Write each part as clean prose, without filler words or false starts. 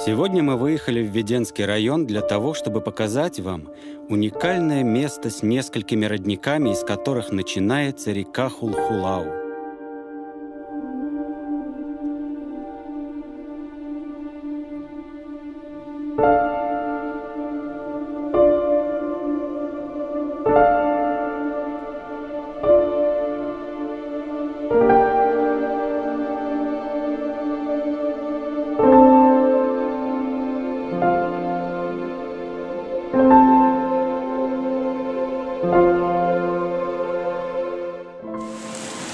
Сегодня мы выехали в Веденский район для того, чтобы показать вам уникальное место с несколькими родниками, из которых начинается река Хулхулау.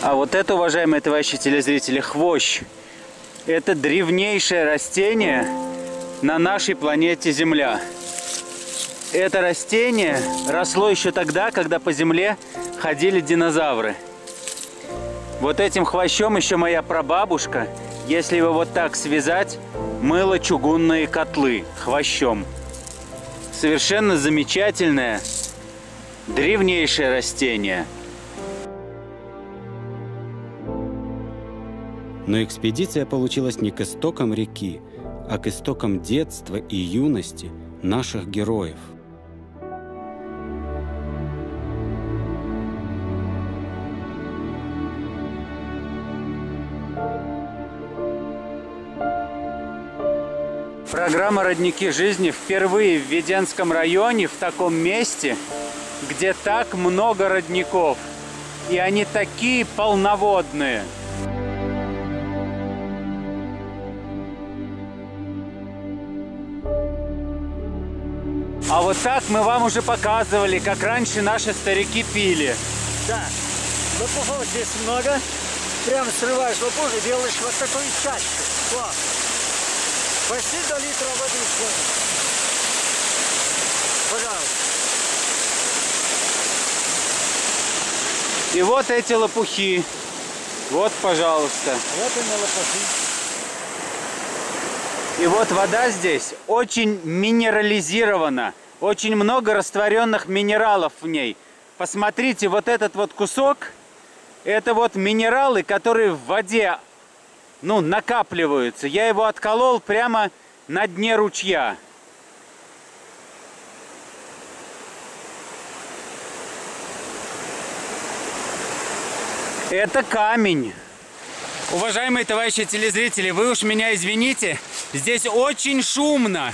А вот это, уважаемые товарищи телезрители, хвощ. Это древнейшее растение на нашей планете Земля. Это растение росло еще тогда, когда по земле ходили динозавры. Вот этим хвощом еще моя прабабушка, если его вот так связать, мыла чугунные котлы хвощом. Совершенно замечательное, древнейшее растение. Но экспедиция получилась не к истокам реки, а к истокам детства и юности наших героев. Программа «Родники жизни» впервые в Веденском районе, в таком месте, где так много родников. И они такие полноводные. А вот так мы вам уже показывали, как раньше наши старики пили. Да, лопухов здесь много. Прямо срываешь лопух и делаешь вот такую чащу. Класс. Почти до литра воды сходит. Пожалуйста. И вот эти лопухи. Вот, пожалуйста. Вот они лопухи. И вот вода здесь очень минерализирована. Очень много растворенных минералов в ней. Посмотрите, вот этот вот кусок, это вот минералы, которые в воде, накапливаются. Я его отколол прямо на дне ручья. Это камень. Уважаемые товарищи телезрители, вы уж меня извините, здесь очень шумно.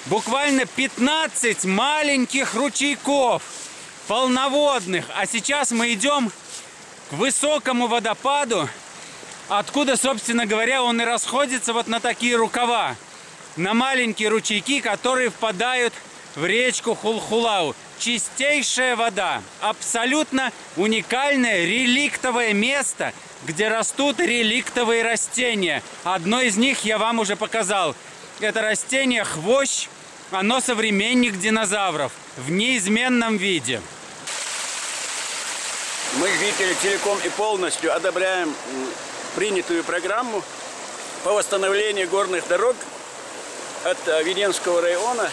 Буквально 15 маленьких ручейков, полноводных. А сейчас мы идем к высокому водопаду, откуда, собственно говоря, он и расходится вот на такие рукава. На маленькие ручейки, которые впадают в речку Хулхулау. Чистейшая вода. Абсолютно уникальное реликтовое место, где растут реликтовые растения. Одно из них я вам уже показал. Это растение хвощ, оно современник динозавров в неизменном виде. Мы, жители, целиком и полностью одобряем принятую программу по восстановлению горных дорог от Веденского района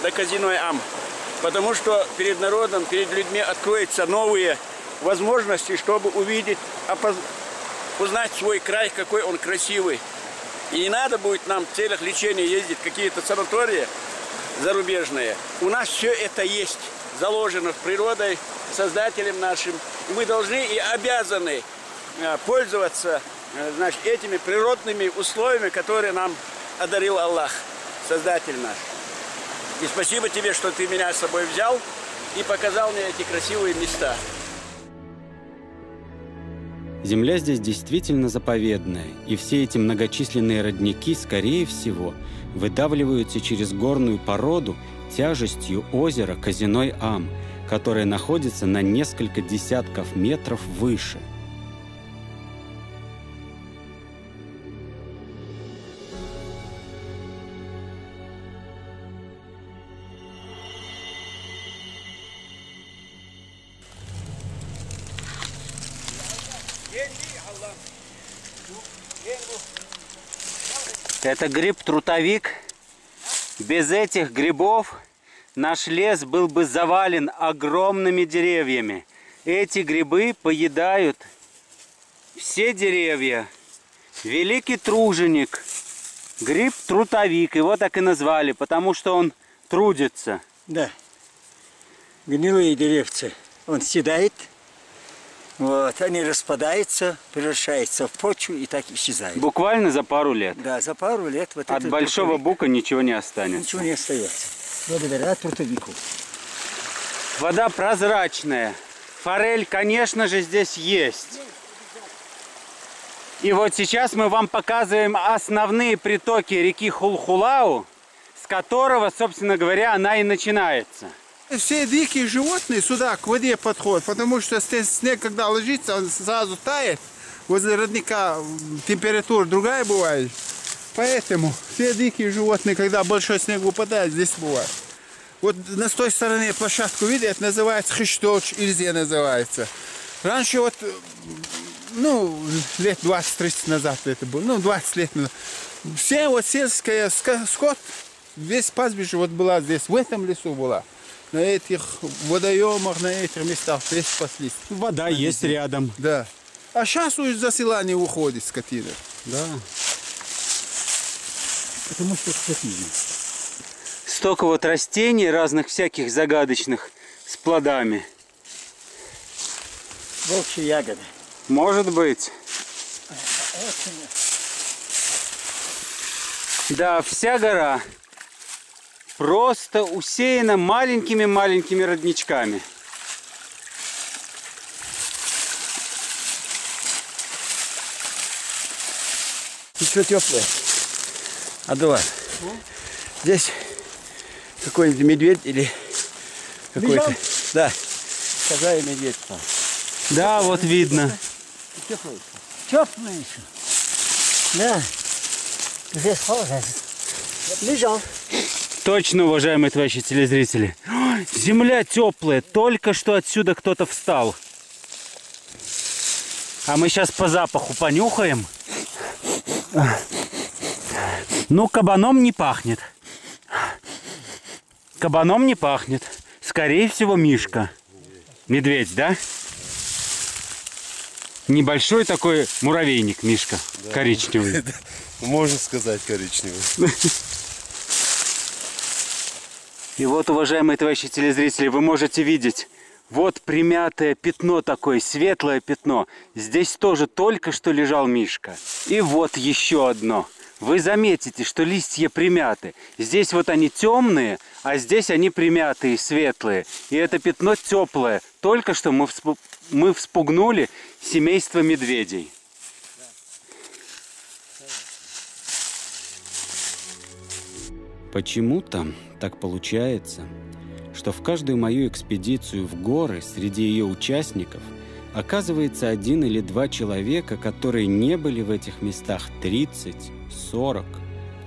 до Козиной-Ам. Потому что перед народом, перед людьми откроются новые возможности, чтобы увидеть, узнать свой край, какой он красивый. И не надо будет нам в целях лечения ездить в какие-то санатории зарубежные. У нас все это есть, заложено в природой, создателем нашим. И мы должны и обязаны пользоваться, этими природными условиями, которые нам одарил Аллах, Создатель наш. И спасибо тебе, что ты меня с собой взял и показал мне эти красивые места. Земля здесь действительно заповедная, и все эти многочисленные родники, скорее всего, выдавливаются через горную породу тяжестью озера Козиной-Ам, которое находится на несколько десятков метров выше. Это гриб-трутовик. Без этих грибов наш лес был бы завален огромными деревьями. Эти грибы поедают все деревья. Великий труженик Гриб трутовик, его так и назвали, потому что он трудится. Да. Гнилые деревцы. Он седает. Вот, они распадаются, превращаются в почву и так исчезают. Буквально за пару лет. Да, за пару лет вот От этот большого трутовик, бука ничего не останется. ничего не остается. Благодаря трутовику. Вода прозрачная. Форель, конечно же, здесь есть. И вот сейчас мы вам показываем основные притоки реки Хулхулау, с которого, собственно говоря, она и начинается. Все дикие животные сюда к воде подходят, потому что снег, когда ложится, он сразу тает. Возле родника температура другая бывает. Поэтому все дикие животные, когда большой снег выпадает, здесь бывают. Вот на той стороне площадку видите, это называется Хишточ, Ильзе называется. Раньше вот, ну, лет 20-30 назад это было, ну, 20 лет назад. Все вот сельская скот, весь пастбище вот была здесь, в этом лесу была. На этих водоемах, на этих местах весь паслись. Вода есть рядом. Да. А сейчас уже заселание уходит скотина. Да. Потому что скотина. Столько вот растений разных всяких загадочных с плодами. Волчьи ягоды. Может быть. Да, вся гора просто усеяна маленькими-маленькими родничками. Еще теплое. Адуар. Здесь какой-нибудь медведь или какой-то. Да. Коза и медведь. Да, вот видно. Теплый. Теплый еще. Да. Здесь холодно. Лежал. Точно, уважаемые товарищи телезрители. Ой, земля теплая. Только что отсюда кто-то встал. А мы сейчас по запаху понюхаем. Ну, кабаном не пахнет. Кабаном не пахнет. Скорее всего, мишка. Медведь, да? Небольшой такой муравейник, мишка. Да. Коричневый. Можно сказать коричневый. И вот, уважаемые товарищи телезрители, вы можете видеть, вот примятое пятно такое, светлое пятно. Здесь тоже только что лежал мишка. И вот еще одно. Вы заметите, что листья примяты. Здесь вот они темные, а здесь они примятые, светлые. И это пятно теплое. Только что мы вспугнули семейство медведей. Почему-то так получается, что в каждую мою экспедицию в горы среди ее участников оказывается 1 или 2 человека, которые не были в этих местах 30, 40,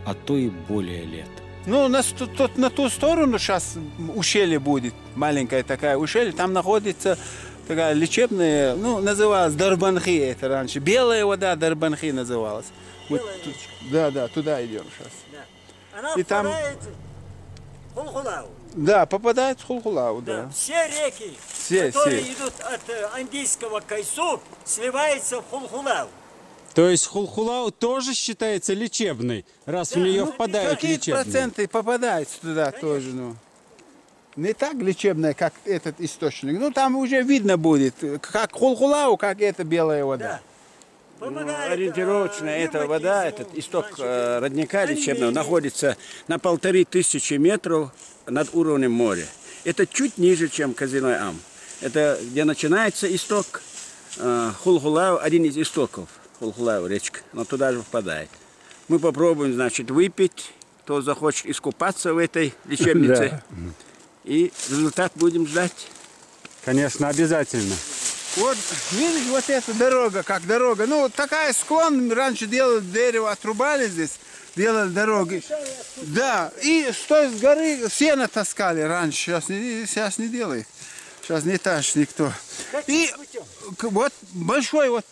а то и более лет. Ну, на ту сторону сейчас ущелье будет, маленькая такая ущелье, там находится такая лечебная, ну, называлась Дарбанхи это раньше. Белая вода Дарбанхи называлась. Вот тут, да, туда идем сейчас. Она И там- впадает в Хулхулау. Да, попадает в Хулхулау, Да. да. Все реки, Все. которые идут от Андийского Кайсу, сливаются в Хулхулау. То есть Хулхулау тоже считается лечебной, раз в нее впадают Какие лечебные? проценты попадают туда тоже, ну. Не так лечебная, как этот источник. Ну, там уже видно будет, как Хулхулау, как эта белая вода. Ориентировочно эта вода, этот исток родника лечебного находится на 1500 метров над уровнем моря. Это чуть ниже, чем Козиной Ам. Это где начинается исток Хулхулау, один из истоков Хулхулау речка, но туда же впадает. Мы попробуем, значит, выпить, кто захочет искупаться в этой лечебнице. И результат будем ждать. Конечно, обязательно. Вот, видишь, вот эта дорога, как дорога. Ну, вот такая склон, раньше делали, дерево отрубали здесь, делали дороги. Да, и с той горы сено таскали раньше, сейчас не делают. Сейчас не тащит никто. И вот большой вот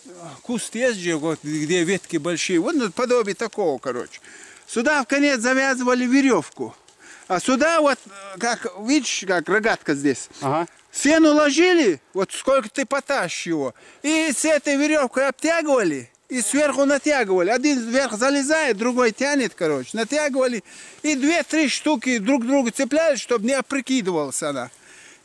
куст есть же, вот, где ветки большие, вот подобие такого, короче. Сюда в конец завязывали веревку. А сюда вот, как, видишь, как рогатка здесь. Ага. Сену ложили, вот сколько ты потащишь его, и с этой веревкой обтягивали, и сверху натягивали. Один вверх залезает, другой тянет, короче. Натягивали, и 2-3 штуки друг к другу цеплялись, чтобы не опрокидывалась она.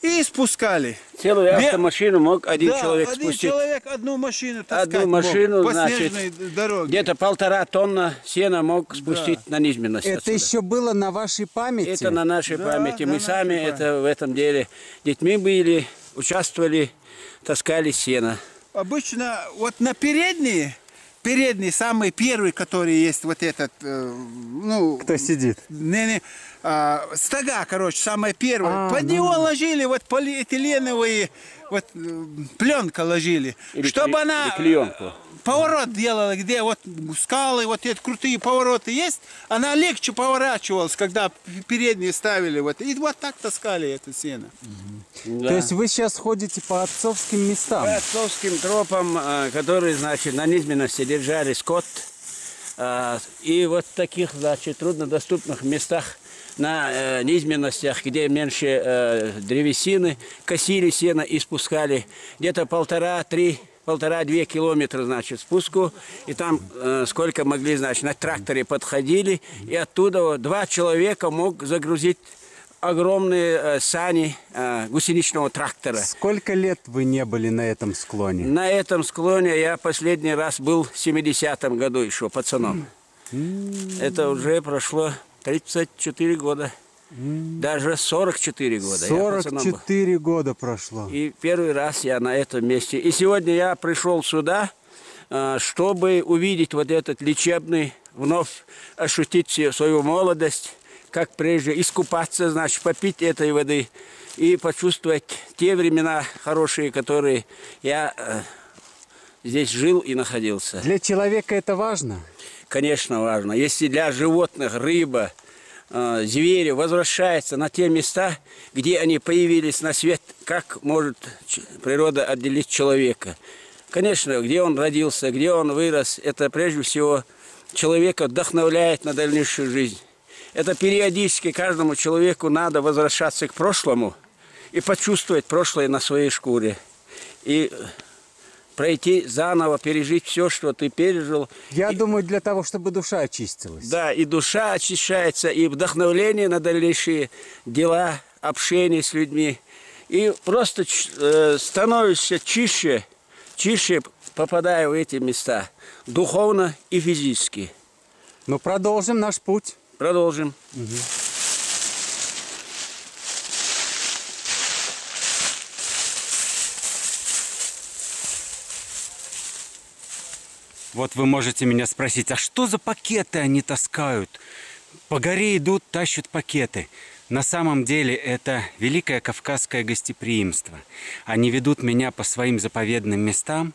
И спускали. Целую автомашину мог один человек один спустить. человек одну машину таскать Одну машину, мог по значит, снежной дороге. Где-то 1,5 тонны сена мог спустить на низменность. Это отсюда. еще было на вашей памяти? Это на нашей памяти. на Мы сами нашей это в этом деле детьми были, участвовали, таскали сено. Обычно вот на передние, самый первый, который есть, вот этот, ну... Кто сидит? Стога, короче, самое первое. Под него ложили вот полиэтиленовые, вот пленка ложили, Или чтобы она клеенку. поворот делала, где вот скалы, вот эти крутые повороты есть, она легче поворачивалась, когда передние ставили. Вот. И вот так таскали это сено. Да. То есть вы сейчас ходите по отцовским местам? По отцовским тропам, которые, значит, на низменности держали скот. И вот в таких, значит, труднодоступных местах, на низменностях, где меньше древесины, косили сено и спускали где-то 1,5-2 километра, значит, спуску. И там сколько могли, значит, на тракторе подходили. И оттуда 2 человека мог загрузить огромные сани гусеничного трактора. Сколько лет вы не были на этом склоне? На этом склоне я последний раз был в 70-м году еще пацаном. Это уже прошло 34 года. Даже 44 года. 44 года прошло. И первый раз я на этом месте. И сегодня я пришел сюда, чтобы увидеть вот этот лечебный, вновь ощутить свою молодость, как прежде, искупаться, значит, попить этой воды и почувствовать те времена хорошие, которые я здесь жил и находился. Для человека это важно? Конечно, важно. Если для животных, рыба, звери возвращаются на те места, где они появились на свет, как может природа отделить человека? Конечно, где он родился, где он вырос, это прежде всего человека вдохновляет на дальнейшую жизнь. Это периодически каждому человеку надо возвращаться к прошлому и почувствовать прошлое на своей шкуре. И пройти заново, пережить все, что ты пережил. Я думаю, для того, чтобы душа очистилась. Да, и душа очищается, и вдохновление на дальнейшие дела, общение с людьми. И просто становишься чище, попадая в эти места, духовно и физически. Но продолжим наш путь. Продолжим. Вот вы можете меня спросить, а что за пакеты они таскают? По горе идут, тащат пакеты. На самом деле это великое кавказское гостеприимство. Они ведут меня по своим заповедным местам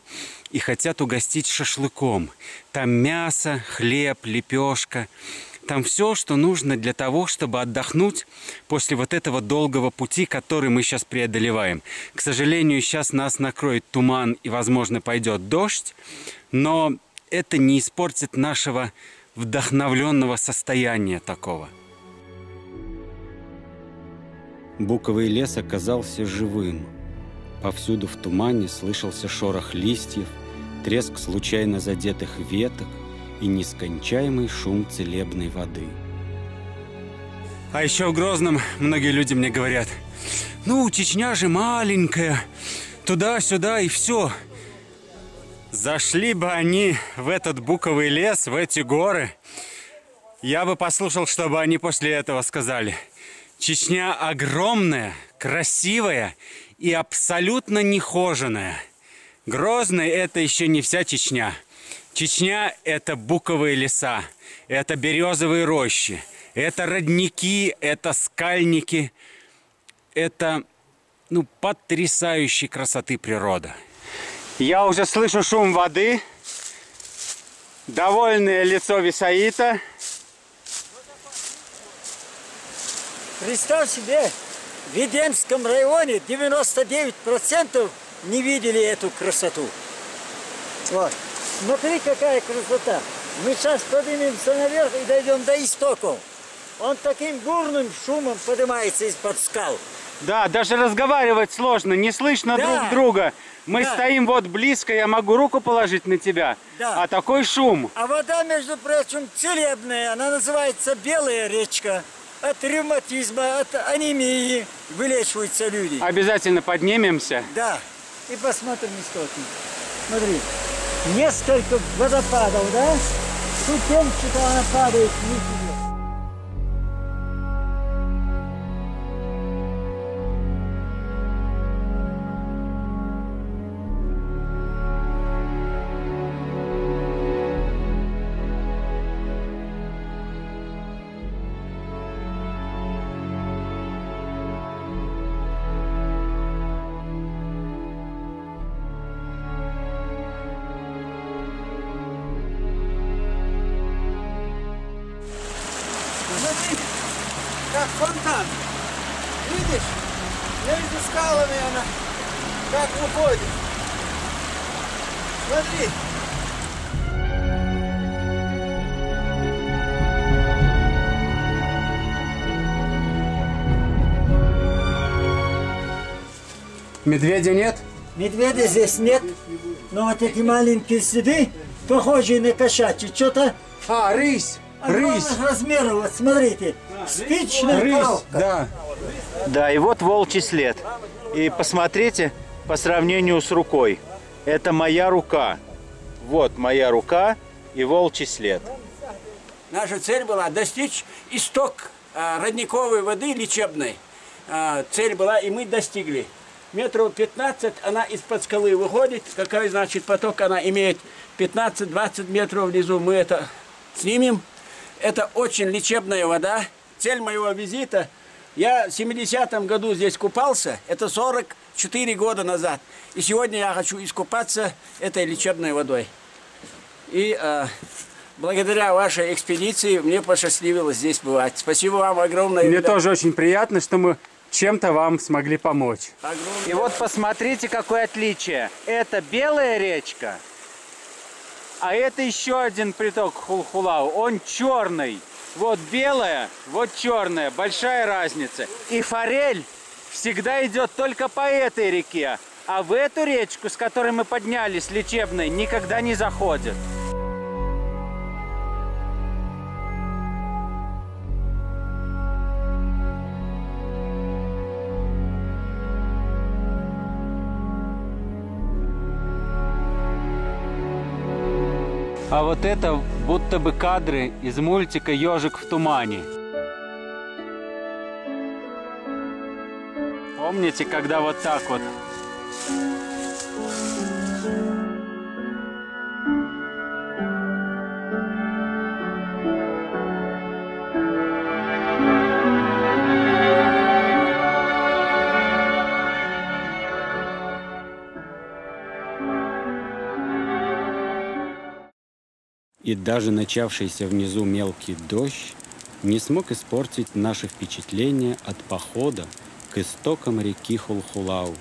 и хотят угостить шашлыком. Там мясо, хлеб, лепешка. Там все, что нужно для того, чтобы отдохнуть после вот этого долгого пути, который мы сейчас преодолеваем. К сожалению, сейчас нас накроет туман и, возможно, пойдет дождь, но это не испортит нашего вдохновленного состояния такого. Буковый лес оказался живым. Повсюду в тумане слышался шорох листьев, треск случайно задетых веток и нескончаемый шум целебной воды. А еще в Грозном многие люди мне говорят: ну, Чечня же маленькая, туда-сюда и все. Зашли бы они в этот буковый лес, в эти горы, я бы послушал, что бы они после этого сказали. Чечня огромная, красивая и абсолютно нехоженная. Грозный – это еще не вся Чечня. Чечня – это буковые леса, это березовые рощи, это родники, это скальники, это потрясающей красоты природа. Я уже слышу шум воды, довольное лицо Висаита. Представь себе, в Веденском районе 99% не видели эту красоту. Вот. Смотри, какая красота. Мы сейчас поднимемся наверх и дойдем до истоков. Он таким бурным шумом поднимается из-под скал. Да, даже разговаривать сложно, не слышно Да. друг друга. Мы Да. стоим вот близко, я могу руку положить на тебя, Да. а такой шум. А вода, между прочим, целебная. Она называется Белая речка. От ревматизма, от анемии вылечиваются люди. Обязательно поднимемся. Да. И посмотрим истоки. Смотри. Несколько водопадов, да? Ступенчато она падает вниз. Смотри, как фонтан. Видишь? Между скалами она как выходит. Смотри. Медведя нет? Медведя здесь нет. Но вот эти маленькие следы, похожие на кошачьи, что-то А, рысь! Рысь! огромных размеров. Вот смотрите. Спичная коробка. Да. Да, и вот волчий след. И посмотрите по сравнению с рукой. Это моя рука. Вот моя рука и волчий след. Наша цель была достичь исток родниковой воды лечебной. Цель была, и мы достигли. Метров 15 она из-под скалы выходит. Какой, значит, поток она имеет? 15-20 метров внизу. Мы это снимем. Это очень лечебная вода. Цель моего визита. Я в 70-м году здесь купался. Это 44 года назад. И сегодня я хочу искупаться этой лечебной водой. И благодаря вашей экспедиции мне посчастливилось здесь бывать. Спасибо вам огромное. Мне ребята. тоже очень приятно, что мы чем-то вам смогли помочь. Огромное. И вот посмотрите, какое отличие. Это Белая речка, а это еще один приток Хулхулау. Он черный. Вот белая, вот черная. Большая разница. И форель всегда идет только по этой реке, а в эту речку, с которой мы поднялись, лечебной, никогда не заходит. А вот это будто бы кадры из мультика «Ежик в тумане». Помните, когда вот так вот? И даже начавшийся внизу мелкий дождь не смог испортить наше впечатление от похода к истокам реки Хулхулау,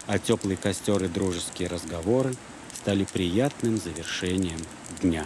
а теплый костер и дружеские разговоры стали приятным завершением дня.